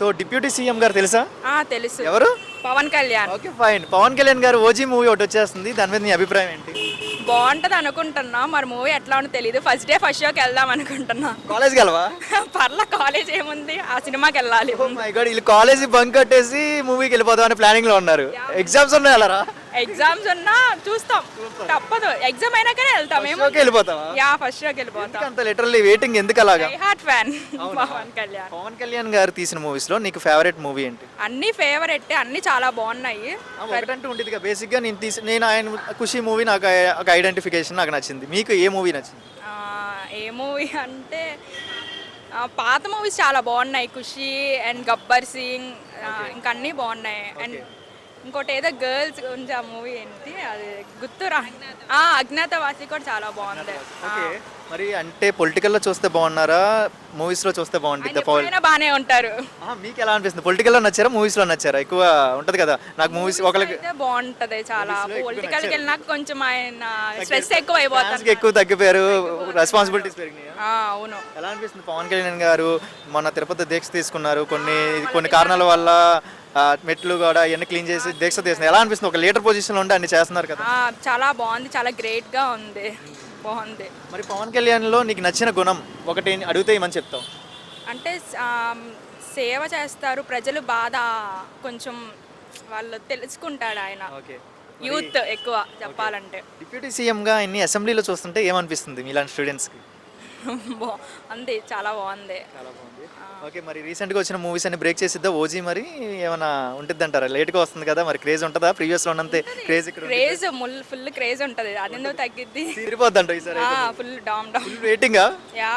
So deputy CM గారు తెలుసా? తెలుసు. ఎవరు? పవన్ కళ్యాణ్. Okay fine. పవన్ కళ్యాణ్ గారు ఓజీ మూవీ ఒకటి వచ్చేస్తుంది. దాని మీద నీ అభిప్రాయం ఏంటి? బాగుంటది అనుకుంటున్నా, మరి మూవీ ఎట్లా ఉందో తెలియదు. ఫస్ట్ డే ఫస్ట్ షోకి వెళ్దాం అనుకుంటున్నా. కాలేజ్కి వెళ్ళవా? పర్ల కాలేజ్ ఏముంది, ఆ సినిమాకి వెళ్ళాలి. ఓ మై గాడ్, వీళ్ళు కాలేజీ బంక్ కట్టేసి మూవీకి వెళ్ళిపోదాం అనే ప్లానింగ్ లో ఉన్నారు. ఎగ్జామ్స్ ఉన్నాయి వెళ్ళరా? ఎగ్జామ్స్ ఉన్నా చూస్తాం, తప్పదు. ఎగ్జామ్ అయినాకనే వెళ్తాం. షోకి వెళ్ళిపోతావా? ఫస్ట్ షోకి వెళ్ళిపోతాం. అంత లిటరల్లీ వెయిటింగ్ ఎందుకు అలాగా? Heart fan Pawan Kalyan. పవన్ కళ్యాణ్ గారు తీసిన మూవీస్ లో నీకు ఫేవరెట్ మూవీ ఏంటి? అన్ని ఫేవరెట్, అన్ని చాలా బాగున్నాయి. ఒకటంటూ ఉండేది బేసిక్ గా నేను ఆయన ఖుషి మూవీ నాకు ఒక ఐడెంటిఫికేషన్ నాకు నచ్చింది. మీకు ఏ మూవీ నచ్చింది? ఏ మూవీ అంటే పాత మూవీస్ చాలా బాగున్నాయి. ఖుషి అండ్ గబ్బర్ సింగ్, ఇంకా అన్నీ బాగున్నాయి. అండ్ ఇంకోటి ఏదో గర్ల్స్ గురించి ఆ మూవీ ఏంటి అది గుర్తురా, అజ్ఞాతవాసి కూడా చాలా బాగుంది. మరి అంటే పొలిటికల్ లో చూస్తే బాగున్నారా, మూవీస్ లో చూస్తే బాగుంటుంది? బాగానే ఉంటారు. మీకు ఎలా అనిపిస్తుంది? పొలిటికల్ లో నచ్చారా, మూవీస్ లో నచ్చారా? ఎక్కువ ఉంటది కదా, నాకు మూవీస్ ఒకరికి బాగుంటది చాలా. పొలిటికల్ కి వెళ్ళినాక కొంచెం ఆయన స్ట్రెస్ ఎక్కువ అయిపోతుంది. ఎక్కువ తగ్గిపోయారు, రెస్పాన్సిబిలిటీస్ పెరిగినాయి. అవును. ఎలా అనిపిస్తుంది? పవన్ కళ్యాణ్ గారు మొన్న తిరుపతి దీక్ష తీసుకున్నారు, కొన్ని కారణాల వల్ల మెట్లు కూడా ఇవన్నీ క్లీన్ చేసి దీక్ష తీసుకున్నారు. ఎలా అనిపిస్తుంది? ఒక లీడర్ పొజిషన్ లో ఉండి అన్ని చేస్తున్నారు కదా. చాలా బాగుంది, చాలా గ్రేట్ గా ఉంది, బాగుంది. మరి పవన్ కళ్యాణ్ లో నీకు నచ్చిన గుణం ఒకటి అడిగితే ఏమని చెప్తావు? అంటే సేవ చేస్తారు, ప్రజలు బాధ కొంచెం వాళ్ళు తెలుసుకుంటాడు ఆయన. యూత్ ఎక్కువ చెప్పాలంటే. డిప్యూటీ సీఎం గా ఇన్ని అసెంబ్లీలో చూస్తుంటే ఏమనిపిస్తుంది మీలాంటి స్టూడెంట్స్ కి? అంతే, చాలా బాగుంది. ఓకే, మరి రీసెంట్ గా వచ్చిన మూవీస్ అన్ని బ్రేక్ చేసిద్దా ఓజీ? మరి ఏమైనా ఉంటుంది అంటారా? లేట్ గా వస్తుంది కదా, మరి క్రేజ్ ఉంటుందా? ప్రీవియస్ లో ఉన్నంత క్రేజ్ ఇక్కడ క్రేజ్ ఫుల్ క్రేజ్ ఉంటది. అది ఎందుకు తగ్గిద్ది? తీరిపోద్దంట ఈసారి. ఫుల్ డామ్ డామ్ వెయిటింగ్. యా